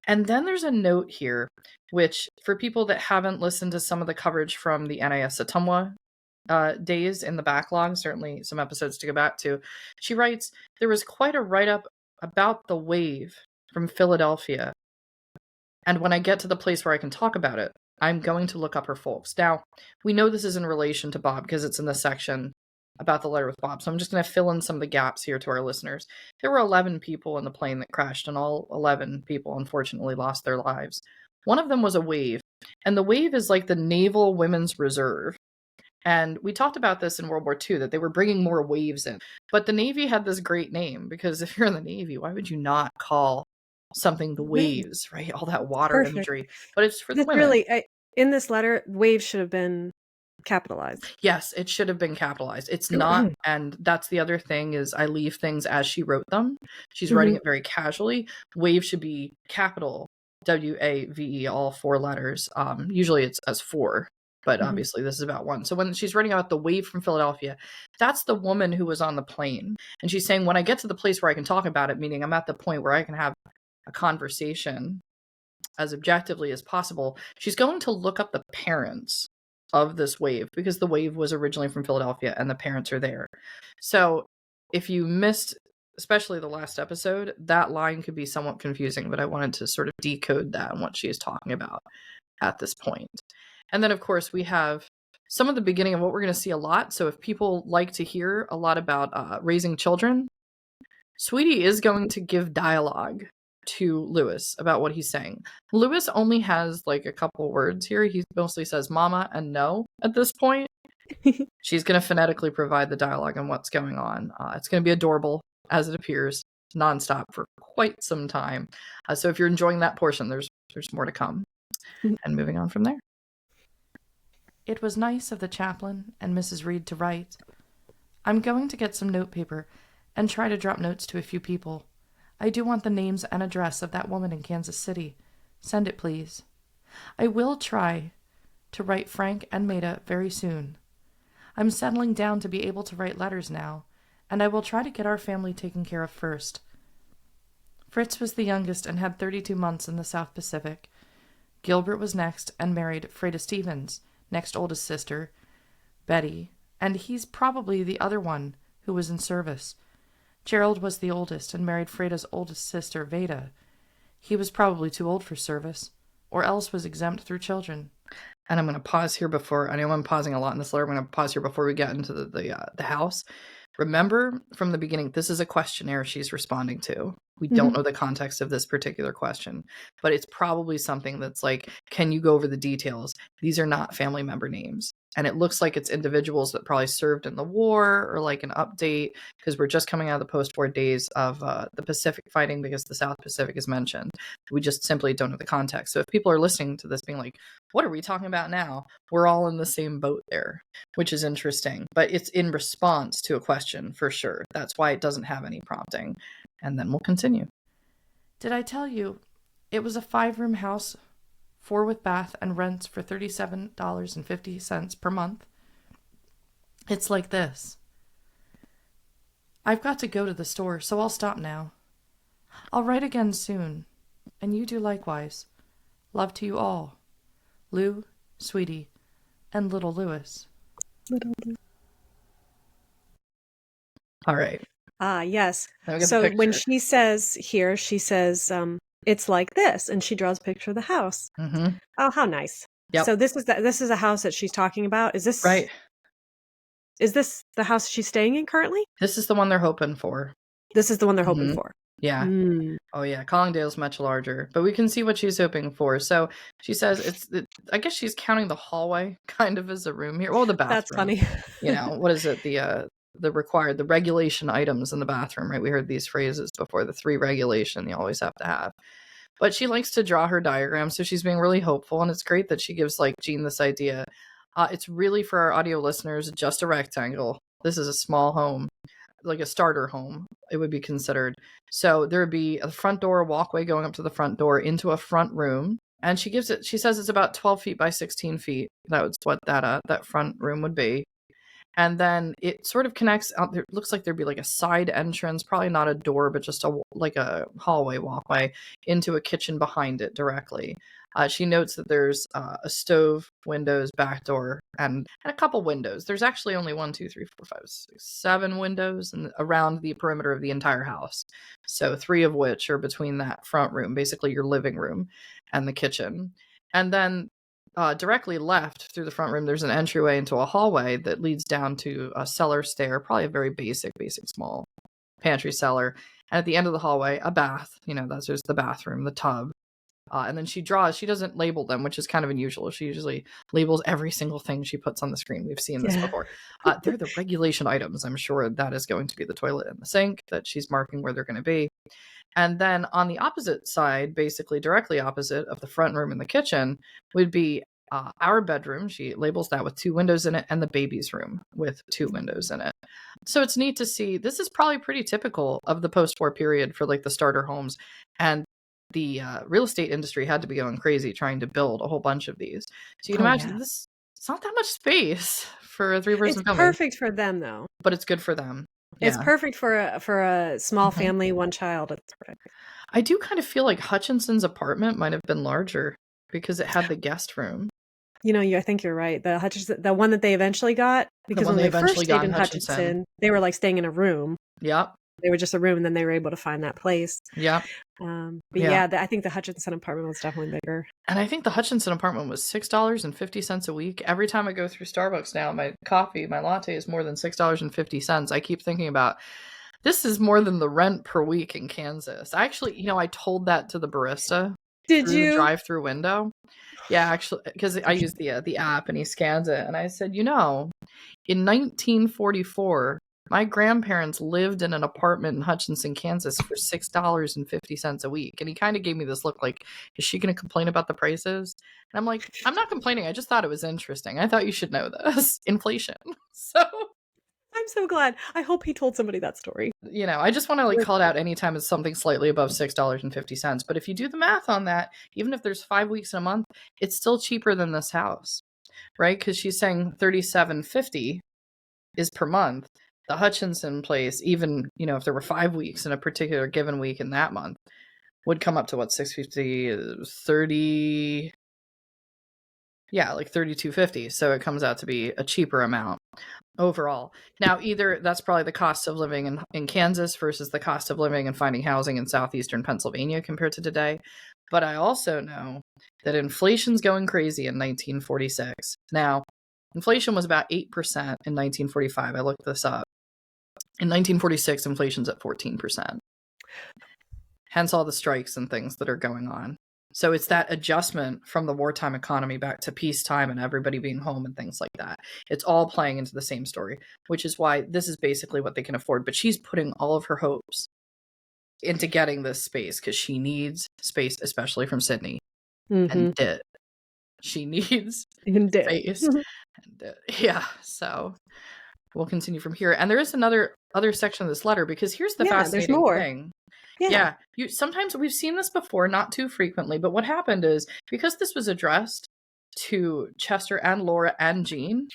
And then there's a note here, which for people that haven't listened to some of the coverage from the NIS Atumwa days in the backlog, certainly some episodes to go back to, she writes, there was quite a write-up about the wave from Philadelphia. And when I get to the place where I can talk about it, I'm going to look up her folks. Now, we know this is in relation to Bob because it's in the section about the letter with Bob. So I'm just going to fill in some of the gaps here to our listeners. There were 11 people in the plane that crashed, and all 11 people unfortunately lost their lives. One of them was a wave, and the wave is like the Naval Women's Reserve. And we talked about this in World War II, that they were bringing more waves in. But the Navy had this great name, because if you're in the Navy, why would you not call something the waves, right? All that water imagery. But it's for the women.
Really, in this letter, waves should have been capitalized.
Yes, it should have been capitalized. It's not, and that's the other thing, is I leave things as she wrote them. She's writing it very casually. Wave should be capital, W-A-V-E, all 4 letters. Usually it's as 4. But obviously this is about 1. So when she's writing about the wave from Philadelphia, that's the woman who was on the plane. And she's saying, when I get to the place where I can talk about it, meaning I'm at the point where I can have a conversation as objectively as possible, she's going to look up the parents of this wave, because the wave was originally from Philadelphia and the parents are there. So if you missed, especially the last episode, that line could be somewhat confusing, but I wanted to sort of decode that and what she is talking about at this point. And then, of course, we have some of the beginning of what we're going to see a lot. So if people like to hear a lot about raising children, Sweetie is going to give dialogue to Lewis about what he's saying. Lewis only has like a couple words here. He mostly says mama and no at this point. She's going to phonetically provide the dialogue and what's going on. It's going to be adorable, as it appears, nonstop for quite some time. So if you're enjoying that portion, there's more to come. And moving on from there.
It was nice of the chaplain and Mrs. Reed to write. I'm going to get some notepaper and try to drop notes to a few people. I do want the names and address of that woman in Kansas City. Send it, please. I will try to write Frank and Maida very soon. I'm settling down to be able to write letters now, and I will try to get our family taken care of first. Fritz was the youngest and had 32 months in the South Pacific. Gilbert was next and married Freda Stevens, next oldest sister, Betty, and he's probably the other one who was in service. Gerald was the oldest and married Freda's oldest sister, Veda. He was probably too old for service, or else was exempt through children.
And I'm going to pause here before, I know I'm pausing a lot in this letter, I'm going to pause here before we get into the house. Remember from the beginning, this is a questionnaire she's responding to. We don't know the context of this particular question, but it's probably something that's like, can you go over the details? These are not family member names. And it looks like it's individuals that probably served in the war, or like an update, because we're just coming out of the post-war days of the Pacific fighting, because the South Pacific is mentioned. We just simply don't know the context. So if people are listening to this being like, what are we talking about now? We're all in the same boat there, which is interesting. But it's in response to a question for sure. That's why it doesn't have any prompting. And then we'll continue.
Did I tell you it was a 5-room house, 4 with bath, and rents for $37.50 per month? It's like this. I've got to go to the store, so I'll stop now. I'll write again soon, and you do likewise. Love to you all. Lou, Sweetie, and little Louis.
All right.
Ah, yes.
Now we get the
So when
picture.
she says here, she says, it's like this, and she draws a picture of the house.
Mm-hmm.
Oh, how nice.
Yep.
So this is a house that she's talking about. Is this
Right.
Is this the house she's staying in currently?
This is the one they're hoping for.
This is the one they're hoping
Mhm.
for.
Yeah.
Mm.
Oh, yeah. Collingdale's much larger, but we can see what she's hoping for. So she says I guess she's counting the hallway kind of as a room here. Well, the bathroom.
That's funny.
You know, what is it? The regulation items in the bathroom, right? We heard these phrases before, the 3 regulation you always have to have. But she likes to draw her diagram, so she's being really hopeful, and it's great that she gives, like, Jean this idea. It's really, for our audio listeners, just a rectangle. This is a small home, like a starter home, it would be considered. So there would be a front door, a walkway going up to the front door into a front room. And she says it's about 12 feet by 16 feet. That was what that front room would be. And then it sort of connects out there. Looks like there'd be like a side entrance, probably not a door, but just like a hallway walkway into a kitchen behind it directly. She notes that there's a stove, windows, back door, and a couple windows. There's actually only 1, 2, 3, 4, 5, 6, 7 windows around the perimeter of the entire house. So 3 of which are between that front room, basically your living room, and the kitchen. And then directly left through the front room, there's an entryway into a hallway that leads down to a cellar stair, probably a very basic small pantry cellar. And at the end of the hallway, a bath. There's the bathroom, the tub. And then she doesn't label them, which is kind of unusual. She usually labels every single thing she puts on the screen. We've seen this before. They're the regulation items. I'm sure that is going to be the toilet and the sink that she's marking where they're going to be. And then on the opposite side, basically directly opposite of the front room and the kitchen, would be our bedroom. She labels that with 2 windows in it, and the baby's room with 2 windows in it. So it's neat to see. This is probably pretty typical of the post-war period for like the starter homes. And the real estate industry had to be going crazy trying to build a whole bunch of these. So you can imagine this. It's not that much space for a 3-person family.
It's perfect for them, though.
But it's good for them.
It's perfect for a small family, 1 child. It's perfect.
I do kind of feel like Hutchinson's apartment might have been larger because it had the guest room.
I think you're right. The one that they eventually got, because when they first stayed in Hutchinson, they were like staying in a room.
Yep.
They were just a room, and then they were able to find that place.
Yep.
I think the Hutchinson apartment was definitely bigger. And
I think the Hutchinson apartment was $6.50 a week. Every time I go through Starbucks now, my latte is more than $6.50. I keep thinking about, this is more than the rent per week in Kansas. Actually, I told that to the barista.
Did you?
The drive-through window. Yeah, actually, because I use the app and he scans it. And I said, in 1944, my grandparents lived in an apartment in Hutchinson, Kansas for $6.50 a week. And he kind of gave me this look like, is she going to complain about the prices? And I'm like, I'm not complaining. I just thought it was interesting. I thought you should know this. Inflation. So
I'm so glad. I hope he told somebody that story.
I just want to call it out anytime it's something slightly above $6.50. But if you do the math on that, even if there's 5 weeks in a month, it's still cheaper than this house, right? Because she's saying $37.50 is per month. The Hutchinson place, even, if there were 5 weeks in a particular given week in that month, would come up to what, $6.50, 30, like $32.50. So it comes out to be a cheaper amount overall. Now, either that's probably the cost of living in Kansas versus the cost of living and finding housing in southeastern Pennsylvania compared to today. But I also know that inflation's going crazy in 1946. Now, inflation was about 8% in 1945. I looked this up. In 1946, inflation's at 14%. Hence all the strikes and things that are going on. So it's that adjustment from the wartime economy back to peacetime and everybody being home and things like that. It's all playing into the same story, which is why this is basically what they can afford. But she's putting all of her hopes into getting this space because she needs space, especially from Sidney. And she needs space. So we'll continue from here. And there is other section of this letter, because here's the fascinating thing. Yeah. Sometimes we've seen this before, not too frequently, but what happened is, because this was addressed to Chester and Laura and Jean.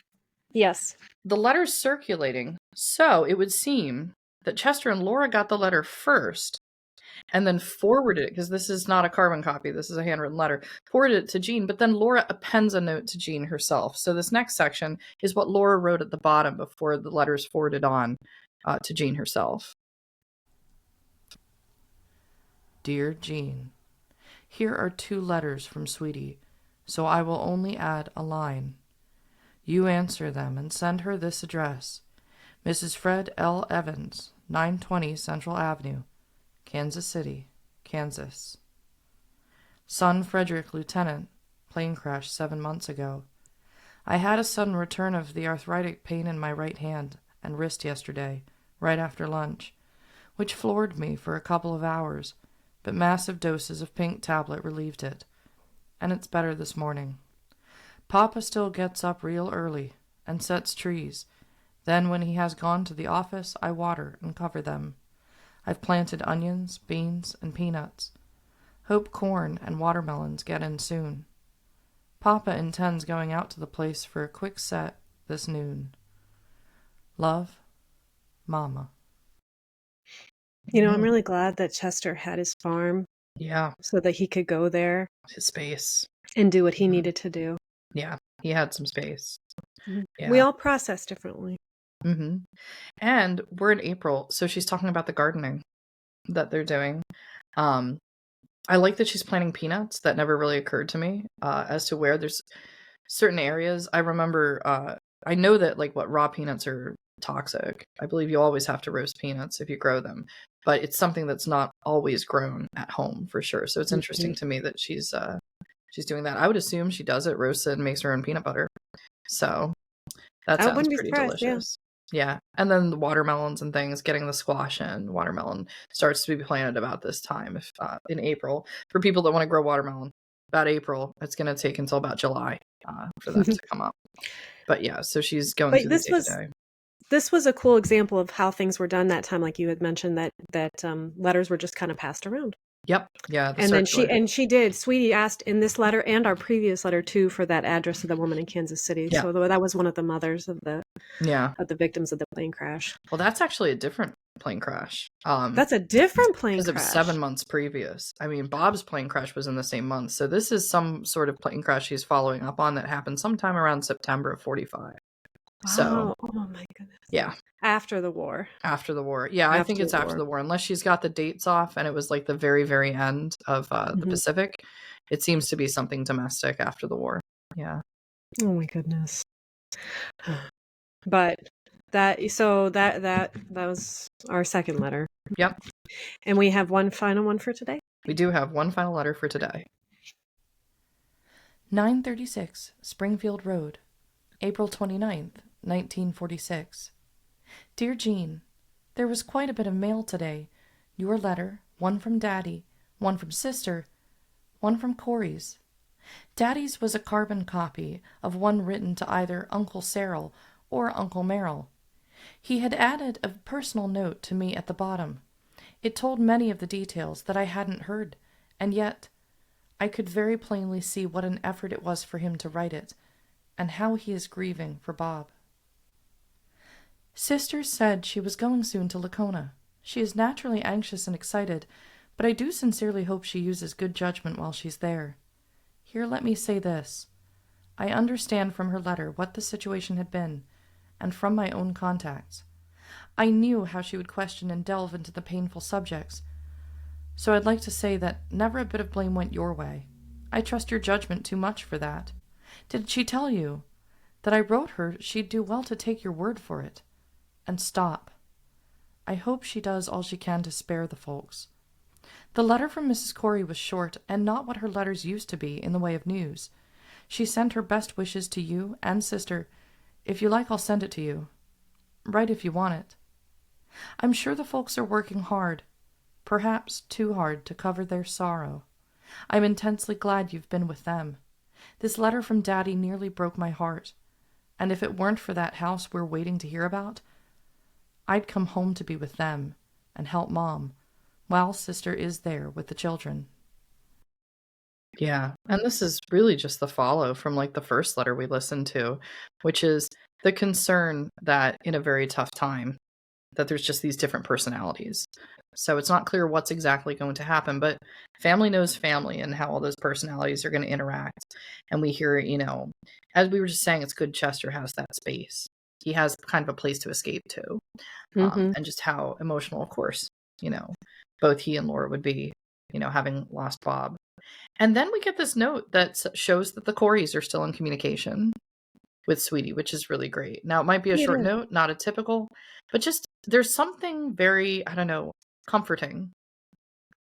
Yes.
The letter's circulating. So it would seem that Chester and Laura got the letter first and then forwarded it, because this is not a carbon copy, this is a handwritten letter, forwarded it to Jean, but then Laura appends a note to Jean herself. So this next section is what Laura wrote at the bottom before the letter's forwarded on to Jean herself.
Dear Jean, here are 2 letters from Sweetie, so I will only add a line. You answer them and send her this address: Mrs. Fred L. Evans, 920 Central Avenue, Kansas City, Kansas. Son Frederick, Lieutenant, plane crash 7 months ago. I had a sudden return of the arthritic pain in my right hand and wrist yesterday, right after lunch, which floored me for a couple of hours, but massive doses of pink tablet relieved it, and it's better this morning. Papa still gets up real early and sets trees. Then when he has gone to the office, I water and cover them. I've planted onions, beans, and peanuts. Hope corn and watermelons get in soon. Papa intends going out to the place for a quick set this noon. Love, Mama.
I'm really glad that Chester had his farm.
Yeah.
So that he could go there.
His space.
And do what he needed to do.
Yeah, he had some space.
Yeah. We all process differently.
Mm-hmm. And we're in April, so she's talking about the gardening that they're doing. I like that she's planting peanuts. That never really occurred to me as to where there's certain areas. I remember, I know that raw peanuts are toxic. I believe you always have to roast peanuts if you grow them, but it's something that's not always grown at home for sure. So it's interesting to me that she's doing that. I would assume she does it, roasts it, and makes her own peanut butter. So that sounds pretty delicious. Yeah. And then the watermelons and things, getting the squash in. Watermelon starts to be planted about this time, in April. For people that want to grow watermelon, about April. It's going to take until about July for them to come up. But yeah, so she's going through the day-to-day.
This was a cool example of how things were done that time, like you had mentioned, that letters were just kind of passed around.
Yep. Yeah.
And then she did. Sweetie asked in this letter and our previous letter too for that address of the woman in Kansas City. Yeah. So that was one of the mothers of the victims of the plane crash.
Well, that's actually a different plane crash.
That's a different plane crash.
Because it was 7 months previous. I mean, Bob's plane crash was in the same month. So this is some sort of plane crash he's following up on that happened sometime around September of 45. So,
oh my goodness.
Yeah.
After the war.
Yeah, I think it's after the war. Unless she's got the dates off and it was the very, very end of the Pacific. It seems to be something domestic after the war. Yeah.
Oh my goodness. But that was our second letter.
Yep.
And we have one final one for today?
We do have one final letter for today.
936 Springfield Road, April 29th, 1946. Dear Jean, there was quite a bit of mail today. Your letter, one from Daddy, one from Sister, one from Corey's. Daddy's was a carbon copy of one written to either Uncle Cyril or Uncle Merrill. He had added a personal note to me at the bottom. It told many of the details that I hadn't heard, and yet I could very plainly see what an effort it was for him to write it, and how he is grieving for Bob. Sister said she was going soon to Lacona. She is naturally anxious and excited, but I do sincerely hope she uses good judgment while she's there. Here let me say this. I understand from her letter what the situation had been, and from my own contacts. I knew how she would question and delve into the painful subjects, so I'd like to say that never a bit of blame went your way. I trust your judgment too much for that. Did she tell you that I wrote her she'd do well to take your word for it? And stop. I hope she does all she can to spare the folks. The letter from Mrs. Corey was short and not what her letters used to be in the way of news. She sent her best wishes to you and Sister. If you like, I'll send it to you. Write if you want it. I'm sure the folks are working hard, perhaps too hard to cover their sorrow. I'm intensely glad you've been with them. This letter from Daddy nearly broke my heart, and if it weren't for that house we're waiting to hear about, I'd come home to be with them and help Mom, while Sister is there with the children.
Yeah, and this is really just the follow from the first letter we listened to, which is the concern that in a very tough time, that there's just these different personalities. So it's not clear what's exactly going to happen, but family knows family and how all those personalities are going to interact. And we hear, as we were just saying, it's good Chester has that space. He has kind of a place to escape to. And just how emotional, of course, both he and Laura would be, having lost Bob. And then we get this note that shows that the Coreys are still in communication with Sweetie, which is really great. Now, it might be a short note, not a typical, but just there's something very, I don't know, comforting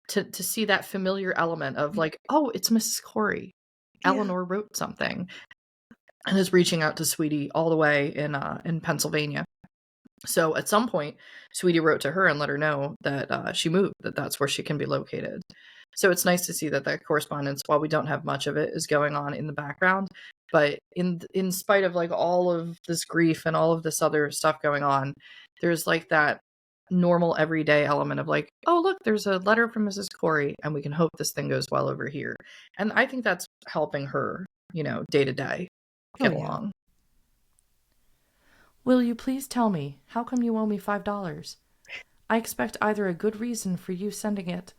to see that familiar element of like, oh, it's Mrs. Corey. Eleanor wrote something and is reaching out to Sweetie all the way in Pennsylvania. So at some point, Sweetie wrote to her and let her know that she moved, that's where she can be located. So it's nice to see that correspondence, while we don't have much of it, is going on in the background. But in spite of like all of this grief and all of this other stuff going on, there's like that normal everyday element of like, oh, look, there's a letter from Mrs. Corey and we can hope this thing goes well over here. And I think that's helping her, day to day get along.
Will you please tell me, how come you owe me $5? I expect either a good reason for you sending it,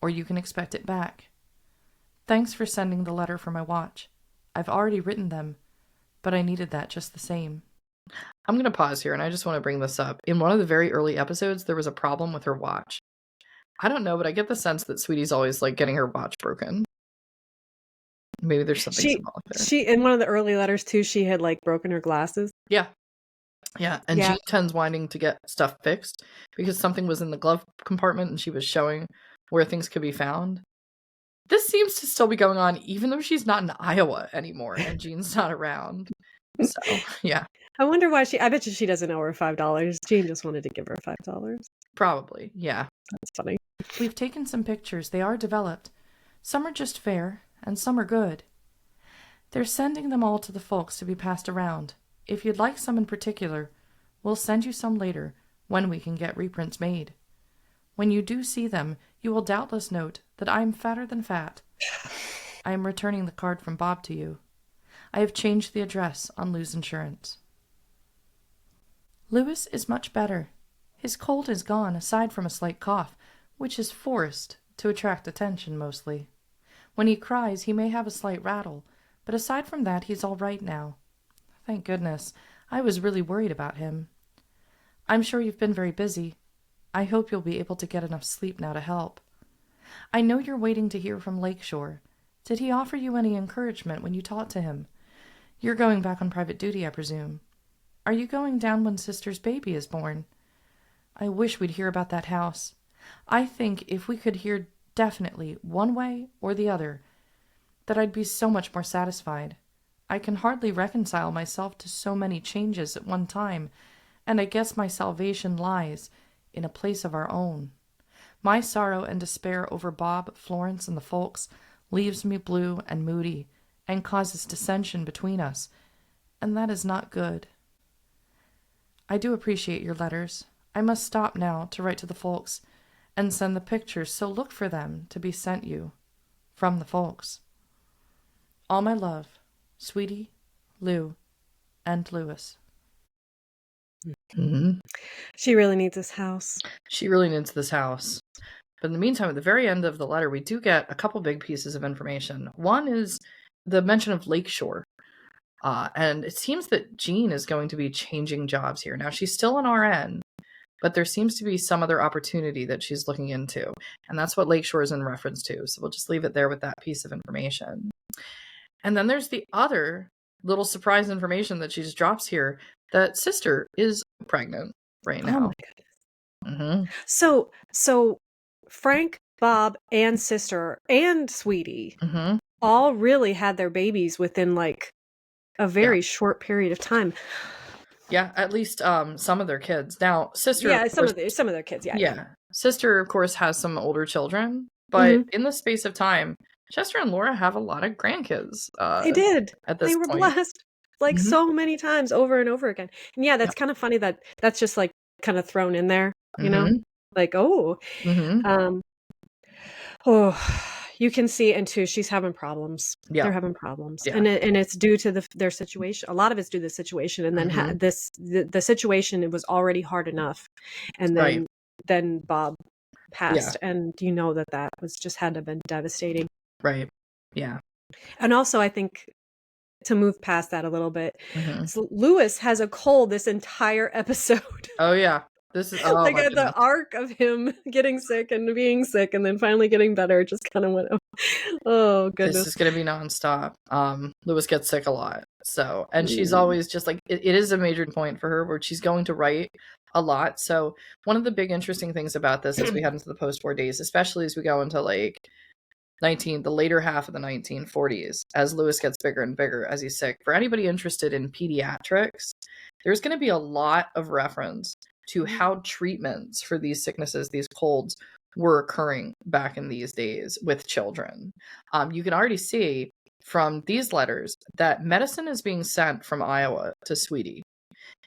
or you can expect it back. Thanks for sending the letter for my watch. I've already written them, but I needed that just the same.
I'm going to pause here, and I just want to bring this up. In one of the very early episodes, there was a problem with her watch. I don't know, but I get the sense that Sweetie's always like getting her watch broken. Maybe there's something symbolic there.
She, in one of the early letters too, she had like broken her glasses.
Yeah. And Jean tends wanting to get stuff fixed because something was in the glove compartment and she was showing where things could be found. This seems to still be going on even though she's not in Iowa anymore and Jean's not around. So, yeah.
I wonder why I bet you she doesn't owe her $5. Jean just wanted to give her $5.
Probably, yeah.
That's funny.
We've taken some pictures. They are developed. Some are just fair, and some are good. They're sending them all to the folks to be passed around. If you'd like some in particular, we'll send you some later, when we can get reprints made. When you do see them, you will doubtless note that I am fatter than fat. I am returning the card from Bob to you. I have changed the address on Lou's insurance. Louis is much better. His cold is gone, aside from a slight cough, which is forced to attract attention mostly. When he cries, he may have a slight rattle, but aside from that, he's all right now. Thank goodness. I was really worried about him. I'm sure you've been very busy. I hope you'll be able to get enough sleep now to help. I know you're waiting to hear from Lakeshore. Did he offer you any encouragement when you talked to him? You're going back on private duty, I presume. Are you going down when Sister's baby is born? I wish we'd hear about that house. I think if we could hear definitely one way or the other, that I'd be so much more satisfied. I can hardly reconcile myself to so many changes at one time, and I guess my salvation lies in a place of our own. My sorrow and despair over Bob, Florence, and the folks leaves me blue and moody, and causes dissension between us, and that is not good. I do appreciate your letters. I must stop now to write to the folks and send the pictures, so look for them to be sent you from the folks. All my love, Sweetie, Lou, and Louis.
Mm-hmm.
She really needs this house.
She really needs this house. But in the meantime, at the very end of the letter, we do get a couple big pieces of information. One is the mention of Lakeshore. And it seems that Jean is going to be changing jobs here. Now, she's still an RN, but there seems to be some other opportunity that she's looking into. And that's what Lakeshore is in reference to. So we'll just leave it there with that piece of information. And then there's the other little surprise information that she just drops here, that Sister is pregnant right now.
Oh my goodness. Mm-hmm. So Frank, Bob, and Sister, and Sweetie all really had their babies within like a very short period of time.
Yeah, at least some of their kids. Now, Sister,
some of their kids. Yeah.
Sister, of course, has some older children, but in the space of time, Chester and Laura have a lot of grandkids.
They did.
At this
they were
point.
Blessed like so many times over and over again. And yeah, that's kind of funny that that's just like kind of thrown in there, you know, like, you can see, and too, she's having problems.
Yeah.
They're having problems,
Yeah.
and it's due to their situation. A lot of it's due to the situation, and then the situation, it was already hard enough, and then Bob passed, and you know that was just had to have been devastating.
Right. Yeah.
And also, I think, to move past that a little bit, so Lewis has a cold this entire episode.
Oh yeah. This is
like the arc of him getting sick and being sick and then finally getting better just kind of went, oh goodness.
This is going to be nonstop. Lewis gets sick a lot. So, and she's always just like, it is a major point for her where she's going to write a lot. So one of the big interesting things about this as we head into the post-war days, especially as we go into like the later half of the 1940s, as Lewis gets bigger and bigger as he's sick. For anybody interested in pediatrics, there's going to be a lot of reference to how treatments for these sicknesses, these colds, were occurring back in these days with children. You can already see from these letters that medicine is being sent from Iowa to Sweetie.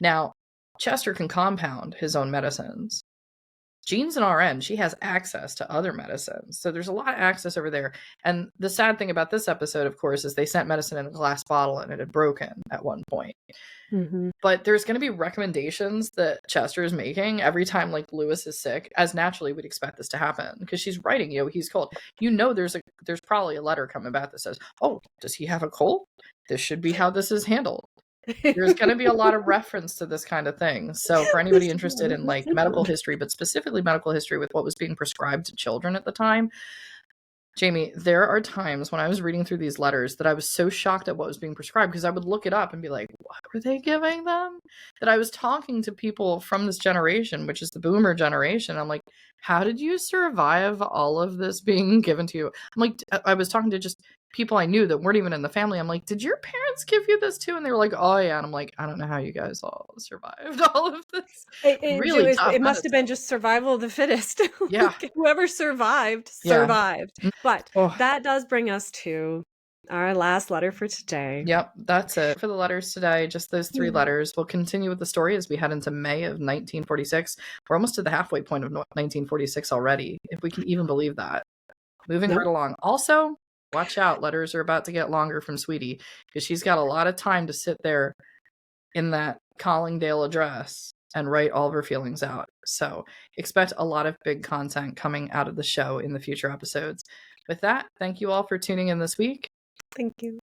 Now, Chester can compound his own medicines. Jean's an RN. She has access to other medicines. So there's a lot of access over there. And the sad thing about this episode, of course, is they sent medicine in a glass bottle and it had broken at one point. But there's going to be recommendations that Chester is making every time like Lewis is sick, as naturally we'd expect this to happen because she's writing, he's cold. There's probably a letter coming back that says, oh, does he have a cold? This should be how this is handled. There's going to be a lot of reference to this kind of thing. So for anybody interested in like medical history, but specifically medical history with what was being prescribed to children at the time, Jamie, there are times when I was reading through these letters that I was so shocked at what was being prescribed because I would look it up and be like, what were they giving them? That I was talking to people from this generation, which is the boomer generation. I'm like, how did you survive all of this being given to you? I'm like, I was talking to just people I knew that weren't even in the family. I'm like, did your parents give you this too? And they were like, oh yeah. And I'm like, I don't know how you guys all survived all of this.
It must have been just survival of the fittest.
Yeah.
Whoever survived. But that does bring us to our last letter for today.
Yep, that's it for the letters today. Just those 3 letters. We'll continue with the story as we head into May of 1946. We're almost to the halfway point of 1946 already, if we can even believe that. Moving right along. Also, watch out. Letters are about to get longer from Sweetie because she's got a lot of time to sit there in that Collingdale address and write all of her feelings out. So expect a lot of big content coming out of the show in the future episodes. With that, thank you all for tuning in this week.
Thank you.